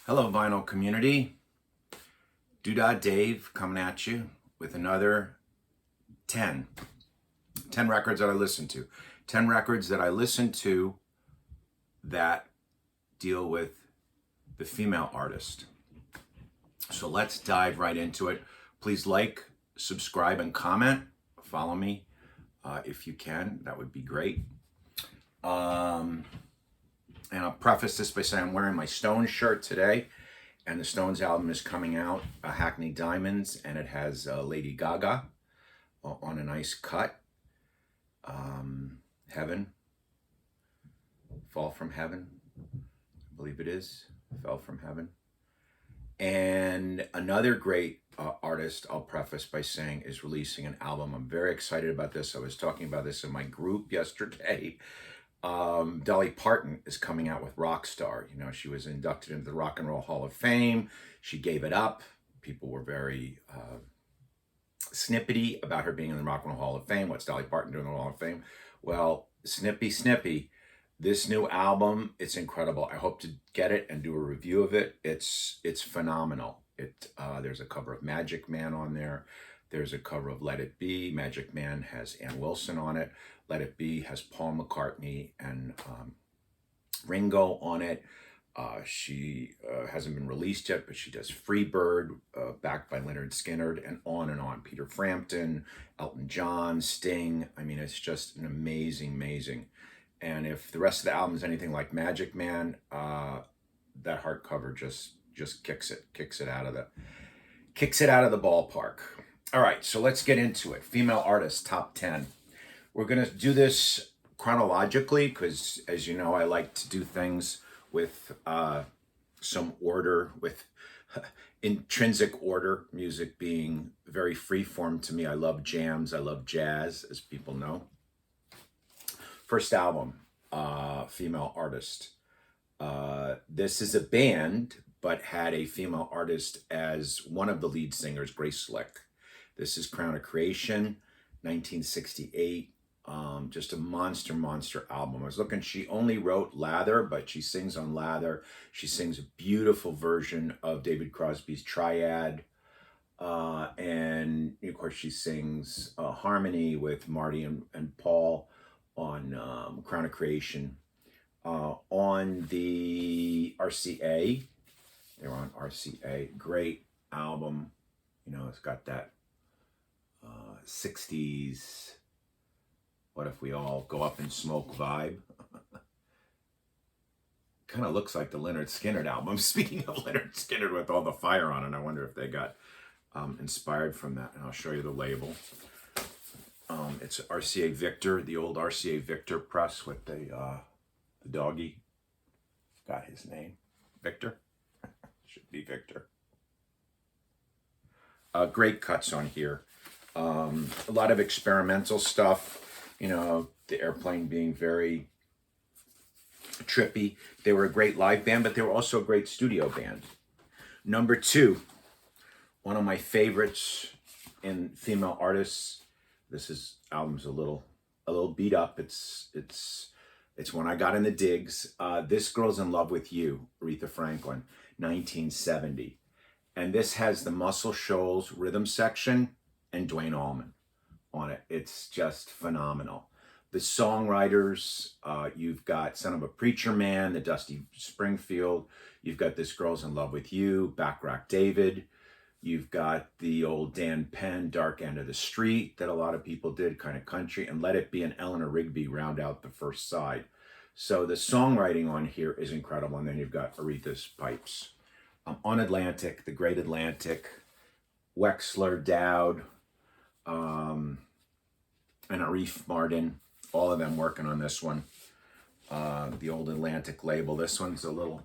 Hello, vinyl community. Doodah Dave coming at you with another 10 records that I listen to. 10 records that I listen to that deal with the female artist. So let's dive right into it. Please like, subscribe, and comment. Follow me if you can. That would be great. And I'll preface this by saying I'm wearing my Stones shirt today, and the Stones album is coming out, Hackney Diamonds, and it has Lady Gaga on a nice cut. Heaven, Fall from Heaven, I believe it is, Fell from Heaven. And another great artist, I'll preface by saying, is releasing an album. I'm very excited about this. I was talking about this in my group yesterday. Dolly Parton is coming out with Rockstar. You know, she was inducted into the Rock and Roll Hall of Fame. She gave it up. People were very snippety about her being in the Rock and Roll Hall of Fame. What's Dolly Parton doing in the Hall of Fame? Well, snippy. This new album, it's incredible. I hope to get it and do a review of it. It's phenomenal. There's a cover of Magic Man on there. There's a cover of Let It Be. Magic Man has Ann Wilson on it. Let It Be has Paul McCartney and Ringo on it. She hasn't been released yet, but she does Freebird, backed by Lynyrd Skynyrd, and on. Peter Frampton, Elton John, Sting. I mean, it's just an amazing. And if the rest of the album is anything like Magic Man, that hardcover just kicks it out of the ballpark. All right, so let's get into it. Female artists, top 10. We're going to do this chronologically because, as you know, I like to do things with some order, with intrinsic order, music being very freeform to me. I love jams. I love jazz, as people know. First album, female artist. This is a band, but had a female artist as one of the lead singers, Grace Slick. This is Crown of Creation, 1968. Just a monster album. I was looking, she only wrote Lather, but she sings on Lather. She sings a beautiful version of David Crosby's Triad. And of course she sings Harmony with Marty and Paul on Crown of Creation. On the RCA, they were on RCA. Great album. You know, it's got that 60s, what if we all go up in smoke vibe. Kind of looks like the Lynyrd Skynyrd album. Speaking of Lynyrd Skynyrd with all the fire on it, I wonder if they got inspired from that. And I'll show you the label. It's RCA Victor, the old RCA Victor press with the doggy. Got his name. Victor? Should be Victor. Great cuts on here. A lot of experimental stuff, you know, the Airplane being very trippy. They were a great live band, but they were also a great studio band. Number 2, one of my favorites in female artists. This album's a little beat up. It's when I got in the digs. This Girl's in Love with You, Aretha Franklin, 1970. And this has the Muscle Shoals rhythm section and Duane Allman on it. It's just phenomenal. The songwriters, you've got Son of a Preacher Man, the Dusty Springfield. You've got This Girl's in Love with You, Backrack David. You've got the old Dan Penn, Dark End of the Street, that a lot of people did, kind of country. And Let It Be and Eleanor Rigby round out the first side. So the songwriting on here is incredible. And then you've got Aretha's pipes. On Atlantic, The Great Atlantic, Wexler, Dowd, and Arif Mardin, all of them working on this one. The old Atlantic label. This one's a little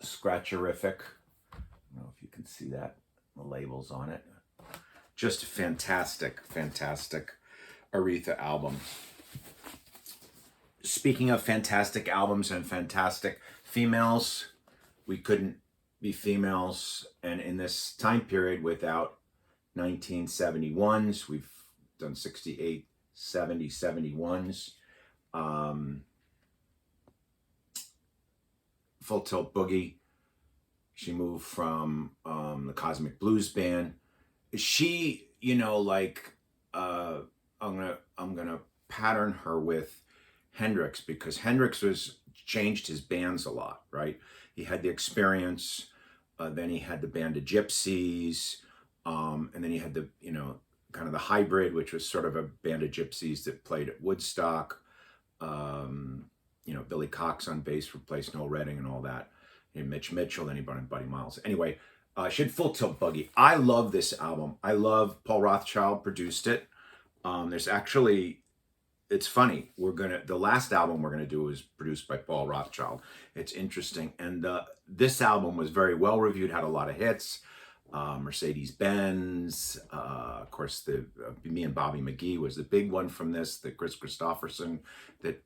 scratcherific. I don't know if you can see that. The labels on it. Just a fantastic Aretha album. Speaking of fantastic albums and fantastic females, we couldn't be females and in this time period without 1971s. We've done 68, 70, 71s. Full Tilt Boogie, She moved from the Cosmic Blues Band. She, you know, like I'm gonna pattern her with Hendrix, because Hendrix was changed his bands a lot, right? He had the Experience, then he had the Band of Gypsies, and then he had the, you know, kind of the Hybrid, which was sort of a band of gypsies that played at Woodstock. You know, Billy Cox on bass replaced Noel Redding and all that. And Mitch Mitchell, then he brought in Buddy Miles. Anyway, she had Full Tilt Boogie. I love this album. I love Paul Rothchild produced it. There's actually, it's funny. The last album we're gonna do is produced by Paul Rothchild. It's interesting, and this album was very well reviewed. Had a lot of hits. Mercedes Benz, of course. The Me and Bobby McGee was the big one from this. The Chris Christopherson that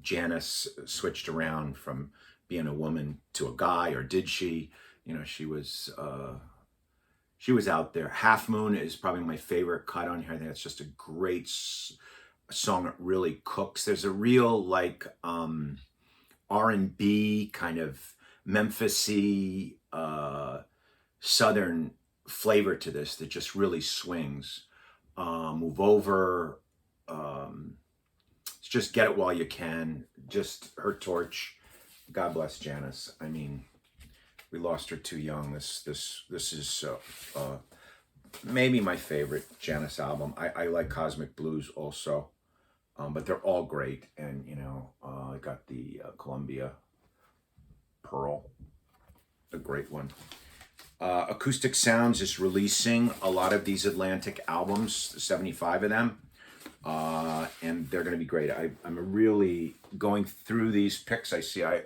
Janis switched around from being a woman to a guy, or did she? You know, she was out there. Half Moon is probably my favorite cut on here. I think it's just a great song. It really cooks. There's a real like R&B kind of Memphis-y Southern flavor to this that just really swings. Move Over. It's just Get It While You Can. Just her torch. God bless Janis. I mean, we lost her too young. This is maybe my favorite Janis album. I like Cosmic Blues also, but they're all great. And you know, I got the Columbia Pearl, a great one. Acoustic Sounds is releasing a lot of these Atlantic albums, 75 of them, and they're going to be great. I'm really going through these picks. I see I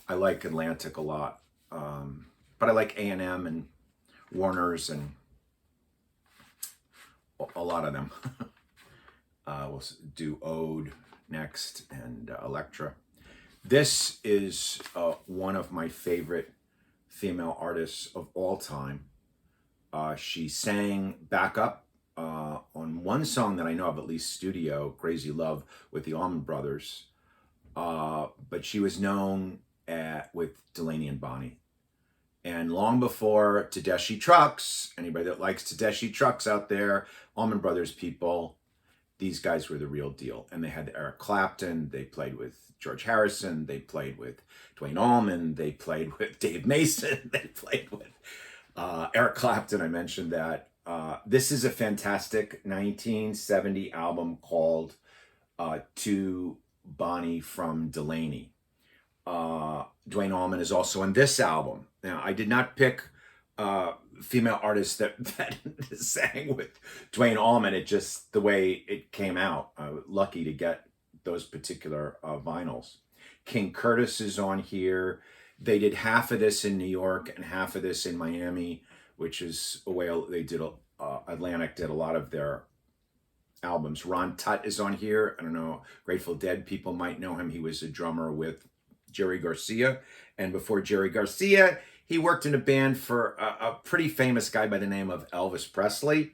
like Atlantic a lot, but I like A&M and Warner's and a lot of them. We'll do Ode next and Electra. This is one of my favorite female artists of all time. She sang backup on one song that I know of, at least studio, Crazy Love, with the Allman Brothers. But she was known with Delaney and Bonnie. And long before Tedeschi Trucks, anybody that likes Tedeschi Trucks out there, Allman Brothers people, these guys were the real deal. And they had Eric Clapton, they played with George Harrison, they played with Duane Allman, they played with Dave Mason, they played with Eric Clapton, I mentioned that. This is a fantastic 1970 album called To Bonnie from Delaney. Duane Allman is also on this album. Now, I did not pick female artists that sang with Duane Allman. It just, the way it came out. I was lucky to get those particular vinyls. King Curtis is on here. They did half of this in New York and half of this in Miami, which is a way they did. Atlantic did a lot of their albums. Ron Tutt is on here. I don't know, Grateful Dead people might know him. He was a drummer with Jerry Garcia. And before Jerry Garcia, he worked in a band for a pretty famous guy by the name of Elvis Presley.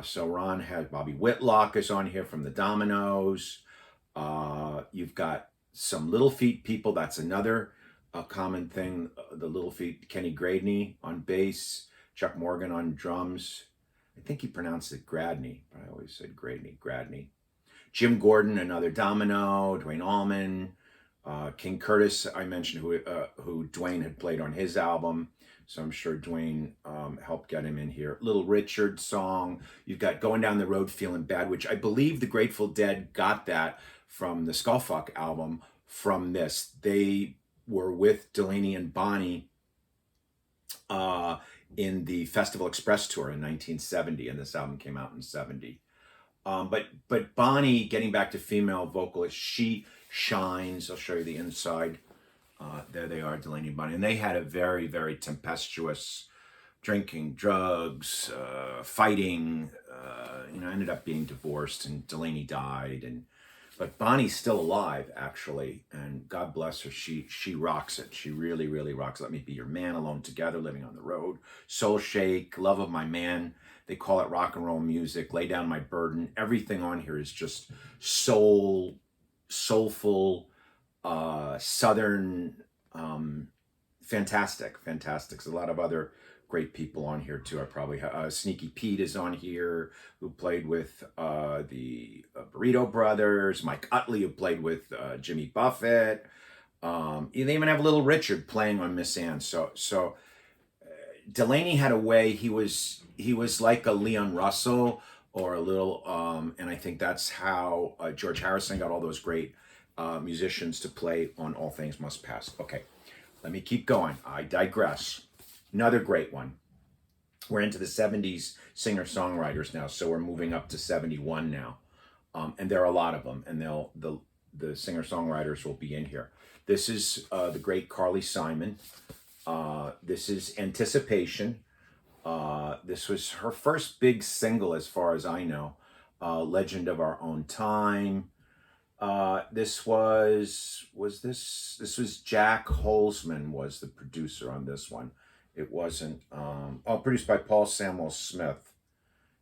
So Ron had Bobby Whitlock is on here from the Dominoes. You've got some Little Feat people. That's another common thing. The Little Feat, Kenny Gradney on bass, Chuck Morgan on drums. I think he pronounced it Gradney, but I always said Gradney. Jim Gordon, another Domino. Duane Allman. King Curtis, I mentioned who Duane had played on his album. So I'm sure Duane helped get him in here. Little Richard song. You've got Going Down the Road Feeling Bad, which I believe the Grateful Dead got that from the Skullfuck album from this. They were with Delaney and Bonnie in the Festival Express tour in 1970, and this album came out in 70. But Bonnie, getting back to female vocalists, she shines. I'll show you the inside. There they are, Delaney and Bonnie. And they had a very, very tempestuous drinking, drugs, fighting, ended up being divorced, and Delaney died. But Bonnie's still alive, actually, and God bless her. She rocks it. She really, really rocks. Let Me Be Your Man, Alone Together, Living on the Road, Soul Shake, Love of My Man. They call it rock and roll music. Lay Down My Burden. Everything on here is just soulful, Southern fantastic. There's a lot of other great people on here too. I probably Sneaky Pete is on here, who played with the Burrito Brothers. Mike Utley, who played with Jimmy Buffett. They even have Little Richard playing on Miss Anne. So Delaney had a way. He was like a Leon Russell or a little, and I think that's how George Harrison got all those great musicians to play on All Things Must Pass. Okay, let me keep going. I digress. Another great one. We're into the 70s singer-songwriters now, so we're moving up to 71 now. And there are a lot of them, and the singer-songwriters will be in here. This is the great Carly Simon. This is Anticipation. This was her first big single, as far as I know. Legend of Our Own Time. This was Jack Holzman was the producer on this one. It wasn't, produced by Paul Samuel Smith.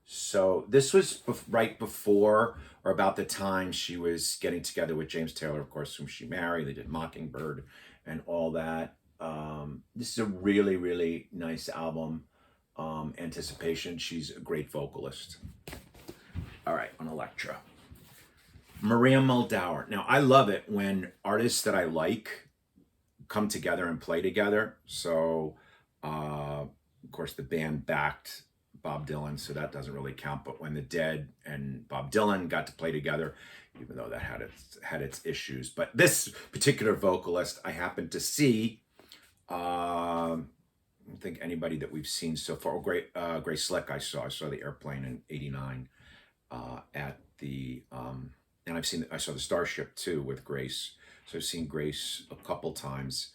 So this was right before or about the time she was getting together with James Taylor, of course, whom she married. They did Mockingbird and all that. This is a really, really nice album. Anticipation. She's a great vocalist. All right, on Electra. Maria Muldaur. Now, I love it when artists that I like come together and play together. So, of course, the band backed Bob Dylan, so that doesn't really count. But when the Dead and Bob Dylan got to play together, even though that had its issues. But this particular vocalist, I happened to see. I don't think anybody that we've seen so far. Grace Slick, I saw the Airplane in '89 at the. And I saw the Starship too with Grace. So I've seen Grace a couple times.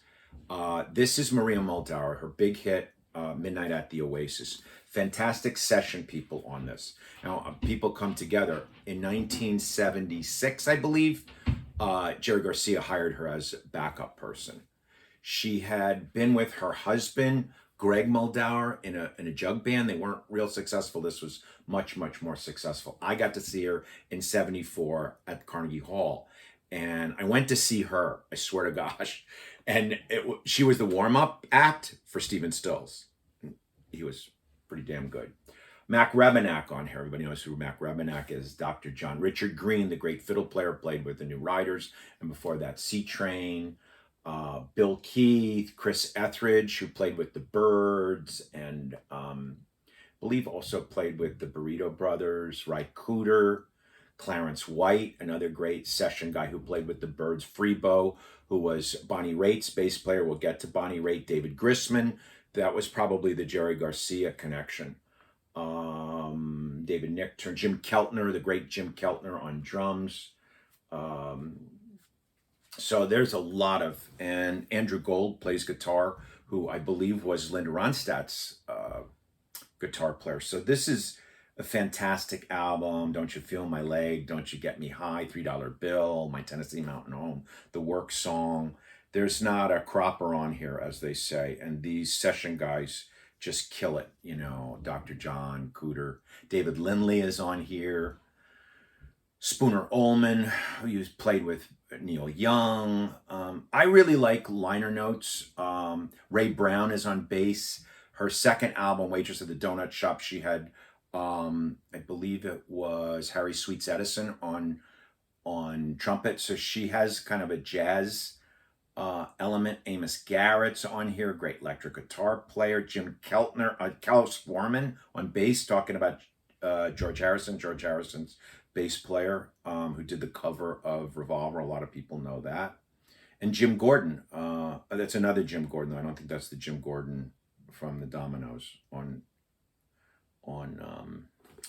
This is Maria Muldaur, her big hit, Midnight at the Oasis. Fantastic session people on this. Now, people come together. In 1976, I believe, Jerry Garcia hired her as backup person. She had been with her husband, Greg Muldaur, in a jug band. They weren't real successful. This was much, much more successful. I got to see her in '74 at Carnegie Hall. And I went to see her, I swear to gosh. And she was the warm-up act for Stephen Stills. He was pretty damn good. Mac Rebennack on here. Everybody knows who Mac Rebennack is. Dr. John. Richard Green, the great fiddle player, played with the New Riders. And before that, C-Train. Bill Keith, Chris Etheridge, who played with the Byrds, and I believe also played with the Burrito Brothers. Ry Cooder. Clarence White, another great session guy who played with the Byrds. Freebo, who was Bonnie Raitt's bass player. We'll get to Bonnie Raitt. David Grisman. That was probably the Jerry Garcia connection. David Nichtern. Jim Keltner, the great Jim Keltner on drums. So there's a lot of, and Andrew Gold plays guitar, who I believe was Linda Ronstadt's guitar player. So this is a fantastic album. Don't You Feel My Leg, Don't You Get Me High, $3 Bill, My Tennessee Mountain Home, The Work Song. There's not a cropper on here, as they say. And these session guys just kill it. You know, Dr. John Cooder. David Lindley is on here. Spooner Ullman, who played with Neil Young. I really like liner notes. Ray Brown is on bass. Her second album, Waitress at the Donut Shop, she had, I believe it was Harry Sweets Edison on trumpet. So she has kind of a jazz element. Amos Garrett's on here, great electric guitar player. Jim Keltner, Cal Swarman on bass, talking about George Harrison. George Harrison's bass player, who did the cover of Revolver. A lot of people know that. And Jim Gordon. That's another Jim Gordon, though. I don't think that's the Jim Gordon from the Dominoes on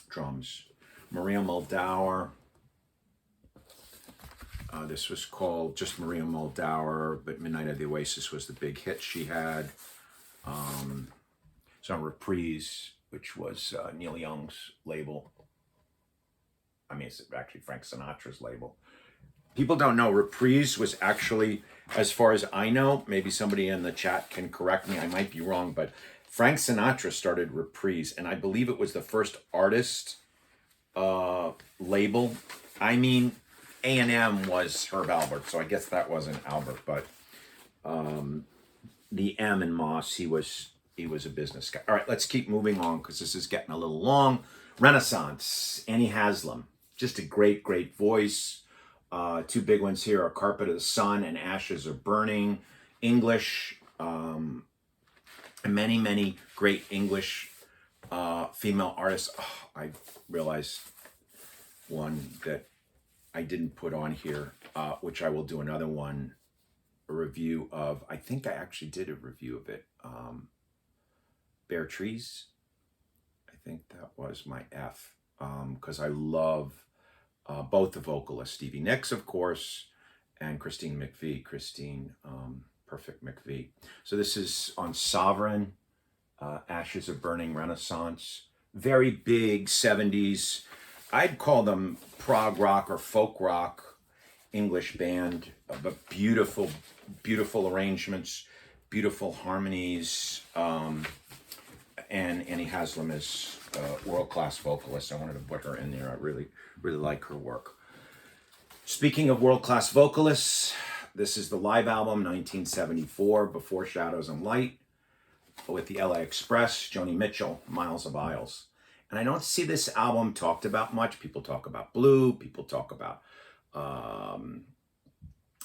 drums. Maria Muldaur. This was called just Maria Muldaur, but Midnight at the Oasis was the big hit she had. It's on Reprise, which was Neil Young's label. I mean, it's actually Frank Sinatra's label. People don't know, Reprise was actually, as far as I know, maybe somebody in the chat can correct me, I might be wrong, but Frank Sinatra started Reprise, and I believe it was the first artist label. I mean, A&M was Herb Albert, so I guess that wasn't Albert, but the M in Moss, he was a business guy. All right, let's keep moving on because this is getting a little long. Renaissance, Annie Haslam, just a great, great voice. Two big ones here are Carpet of the Sun and Ashes Are Burning. English, many, many great English female artists. Oh, I realized one that I didn't put on here, which I will do another one, a review of. I think I actually did a review of it. Bare Trees. I think that was my F, because I love both the vocalists, Stevie Nicks, of course, and Christine McVie. Perfect McVie. So this is on Sovereign, Ashes Are Burning, Renaissance. Very big 70s. I'd call them prog rock or folk rock English band, but beautiful, beautiful arrangements, beautiful harmonies. And Annie Haslam is a world-class vocalist. I wanted to put her in there. I really, really like her work. Speaking of world-class vocalists, this is the live album, 1974, Before Shadows and Light, with the LA Express, Joni Mitchell, Miles of Isles. And I don't see this album talked about much. People talk about Blue. People talk about...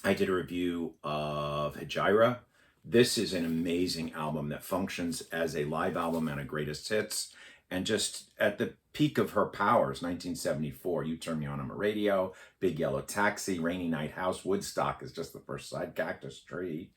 I did a review of Hejira. This is an amazing album that functions as a live album and a greatest hits. And just at the peak of her powers, 1974, You Turn Me On My Radio, Big Yellow Taxi, Rainy Night House, Woodstock is just the first side, Cactus Tree,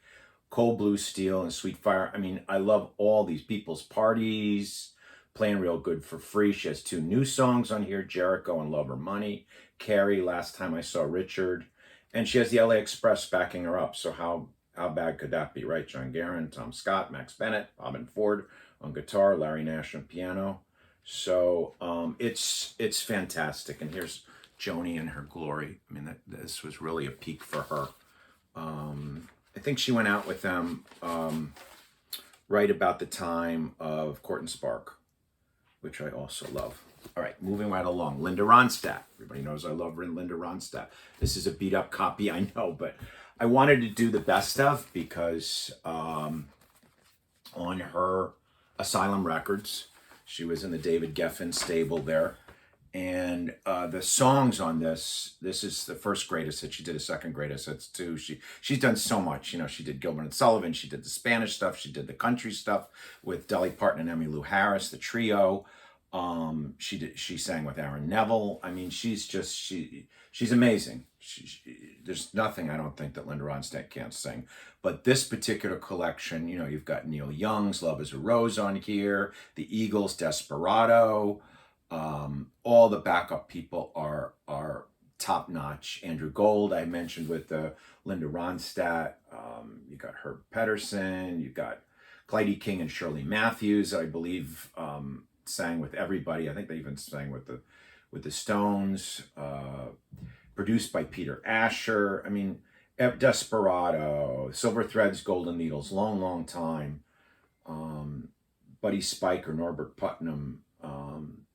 Cold Blue Steel, and Sweet Fire. I mean, I love all these. People's Parties, Playing Real Good for Free. She has two new songs on here, Jericho and Love or Money, Carrie, Last Time I Saw Richard. And she has the LA Express backing her up. So how bad could that be, right? John Guerin, Tom Scott, Max Bennett, Bobbin Ford on guitar, Larry Nash on piano. So it's fantastic. And here's Joni in her glory. I mean, this was really a peak for her. I think she went out with them right about the time of Court and Spark, which I also love. All right, moving right along. Linda Ronstadt. Everybody knows I love Linda Ronstadt. This is a beat up copy, I know, but I wanted to do the best of because on her Asylum Records, she was in the David Geffen stable there. And the songs on this is the first greatest hit. She did a second greatest hits too. She's done so much. You know, she did Gilbert and Sullivan. She did the Spanish stuff. She did the country stuff with Dolly Parton and Emmylou Harris, the trio. She sang with Aaron Neville. I mean, she's amazing. There's nothing I don't think that Linda Ronstadt can't sing. But this particular collection, you know, you've got Neil Young's Love Is a Rose on here, the Eagles' Desperado. All the backup people are top notch. Andrew Gold, I mentioned with Linda Ronstadt. You got Herb Pedersen. You got Clyde King and Shirley Matthews, I believe, sang with everybody. I think they even sang with the Stones. Produced by Peter Asher. I mean, Desperado, Silver Threads, Golden Needles, Long, Long Time. Buddy Spike or Norbert Putnam.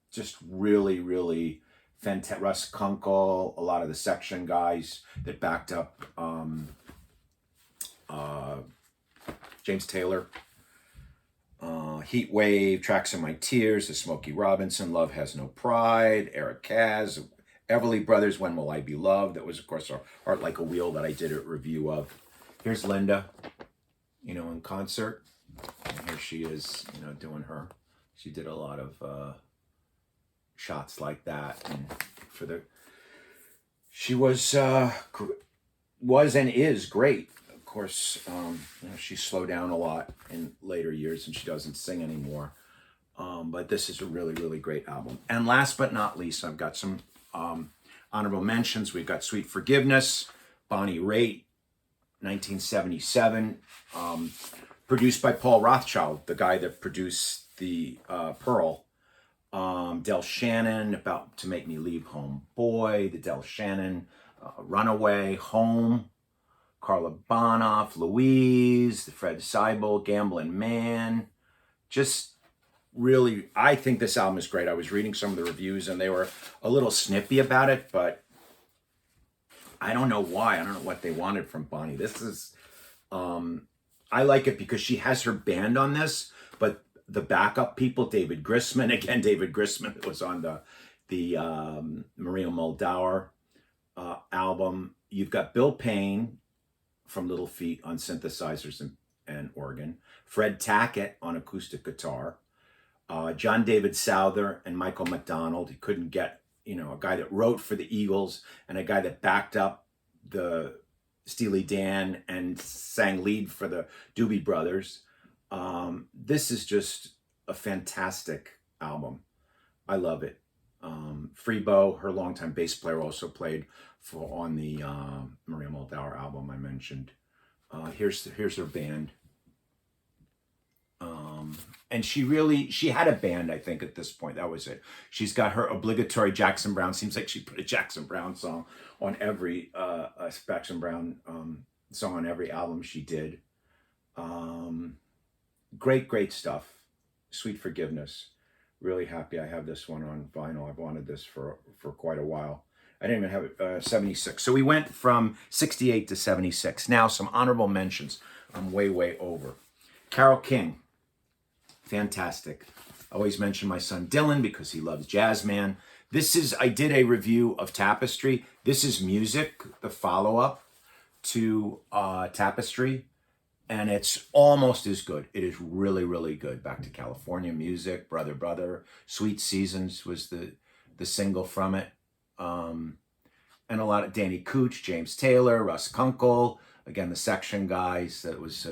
Just really, really fantastic. Russ Kunkel, a lot of the section guys that backed up James Taylor. Heat Wave, Tracks of My Tears, The Smokey Robinson, Love Has No Pride, Eric Kaz, Everly Brothers, When Will I Be Loved? That was, of course, Art Like a Wheel that I did a review of. Here's Linda, you know, in concert. And here she is, you know, doing her. She did a lot of shots like that. And she was and is great. Of course, you know, she slowed down a lot in later years and she doesn't sing anymore. But this is a really, really great album. And last but not least, I've got some honorable mentions. We've got Sweet Forgiveness, Bonnie Raitt, 1977, produced by Paul Rothchild, the guy that produced the Pearl. Del Shannon, About to Make Me Leave Home Boy, the Del Shannon, Runaway, Home, Carla Bonoff, Louise, the Fred Seibel, Gamblin' Man. Just really, I think this album is great. I was reading some of the reviews and they were a little snippy about it, but I don't know why. I don't know what they wanted from Bonnie. This is, I like it because she has her band on this, but the backup people, David Grisman, again, David Grisman was on the Maria Muldaur album. You've got Bill Payne from Little Feat on synthesizers and organ, Fred Tackett on acoustic guitar, John David Souther and Michael McDonald. He couldn't get, a guy that wrote for the Eagles and a guy that backed up the Steely Dan and sang lead for the Doobie Brothers. This is just a fantastic album. I love it. Freebo, her longtime bass player, also played on the Maria Muldaur album I mentioned. Here's her band. And she had a band, I think, at this point. That was it. She's got her obligatory Jackson Browne. Seems like she put a Jackson Browne song on every Jackson Browne song on every album she did. Great stuff. Sweet Forgiveness. Really happy I have this one on vinyl. I've wanted this for quite a while. I didn't even have it, 76. So we went from 68 to 76. Now some honorable mentions. I'm way over. Carole King. Fantastic. I always mention my son Dylan because he loves jazz, man. I did a review of Tapestry. This is Music, the follow-up to Tapestry. And it's almost as good. It is really good. Back to California Music, Brother. Sweet Seasons was the single from it. And a lot of Danny Cooch, James Taylor, Russ Kunkel. Again, the Section guys. That was,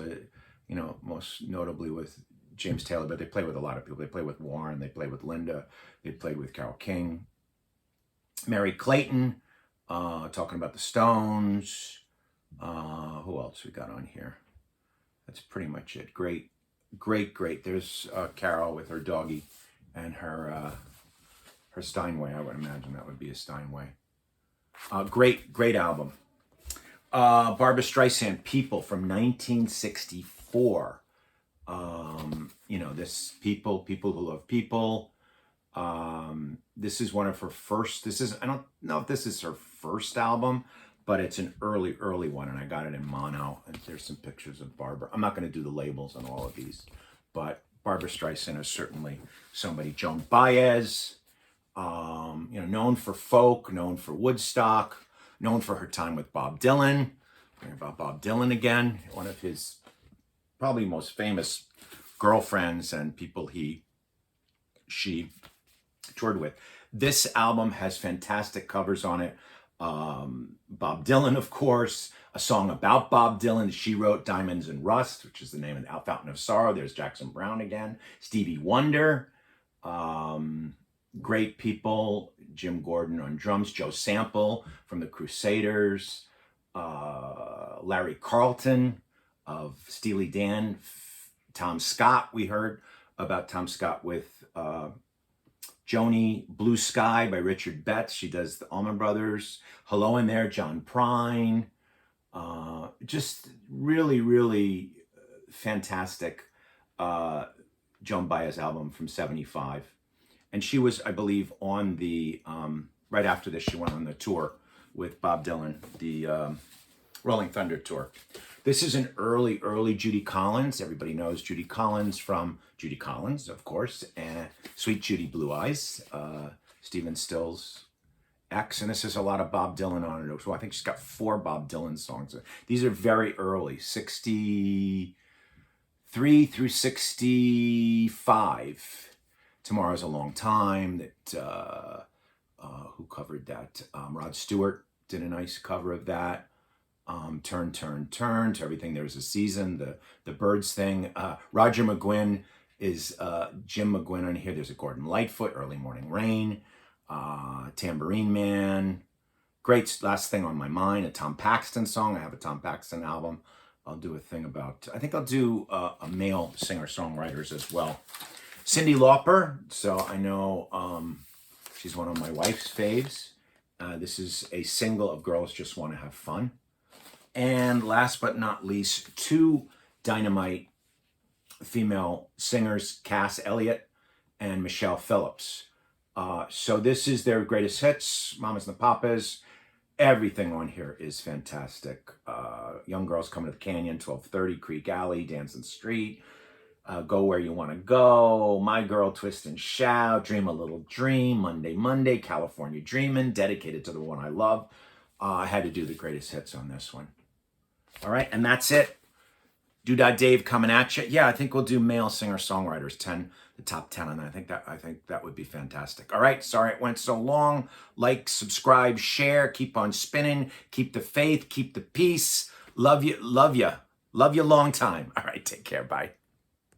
most notably with James Taylor. But they play with a lot of people. They play with Warren. They play with Linda. They played with Carole King. Mary Clayton, talking about the Stones. Who else we got on here? That's pretty much it. Great. There's Carol with her doggy and her Steinway. I would imagine that would be a Steinway. Great album. Barbra Streisand, People from 1964. This People Who Love People. This is one of her first. I don't know if this is her first album, but it's an early one, and I got it in mono, and there's some pictures of Barbara. I'm not going to do the labels on all of these, but Barbra Streisand is certainly somebody. Joan Baez, known for folk, known for Woodstock, known for her time with Bob Dylan. Bring about Bob Dylan again, one of his probably most famous girlfriends and people she toured with. This album has fantastic covers on it. Bob Dylan, of course, a song about Bob Dylan. She wrote Diamonds and Rust, which is the name of the Fountain of Sorrow. There's Jackson Browne again. Stevie Wonder. Great people. Jim Gordon on drums. Joe Sample from the Crusaders. Larry Carlton of Steely Dan. Tom Scott, we heard about Tom Scott with Joni, Blue Sky by Richard Betts. She does the Allman Brothers. Hello in There, John Prine. Just really fantastic Joan Baez album from 75. And she was, I believe, on the, right after this, she went on the tour with Bob Dylan, the Rolling Thunder tour. This is an early Judy Collins. Everybody knows Judy Collins from Judy Collins, of course, and Sweet Judy Blue Eyes, Stephen Stills' ex. And this is a lot of Bob Dylan on it. So I think she's got 4 Bob Dylan songs. These are very early, 63 through 65. Tomorrow's a Long Time. That who covered that? Rod Stewart did a nice cover of that. Turn, to Everything There's a Season, the Birds thing. Roger McGuinn is Jim McGuinn on here. There's a Gordon Lightfoot, Early Morning Rain, Tambourine Man. Great Last Thing on My Mind, a Tom Paxton song. I have a Tom Paxton album. I'll do a thing about, I think I'll do a male singer-songwriters as well. Cyndi Lauper, so I know she's one of my wife's faves. This is a single of Girls Just Want to Have Fun. And last but not least, 2 dynamite female singers, Cass Elliot and Michelle Phillips. So this is their greatest hits, Mamas and the Papas. Everything on here is fantastic. Young Girls Coming to the Canyon, 12:30, Creek Alley, Dancing Street, Go Where You Want to Go, My Girl, Twist and Shout, Dream a Little Dream, Monday, Monday, California Dreamin', Dedicated to the One I Love. I had to do the greatest hits on this one. All right, and that's it. Doodah Dave coming at you. Yeah, I think we'll do male singer-songwriters, the top 10 on that. I think that would be fantastic. All right, sorry it went so long. Like, subscribe, share, keep on spinning, keep the faith, keep the peace. Love you, love you. Love you long time. All right, take care. Bye.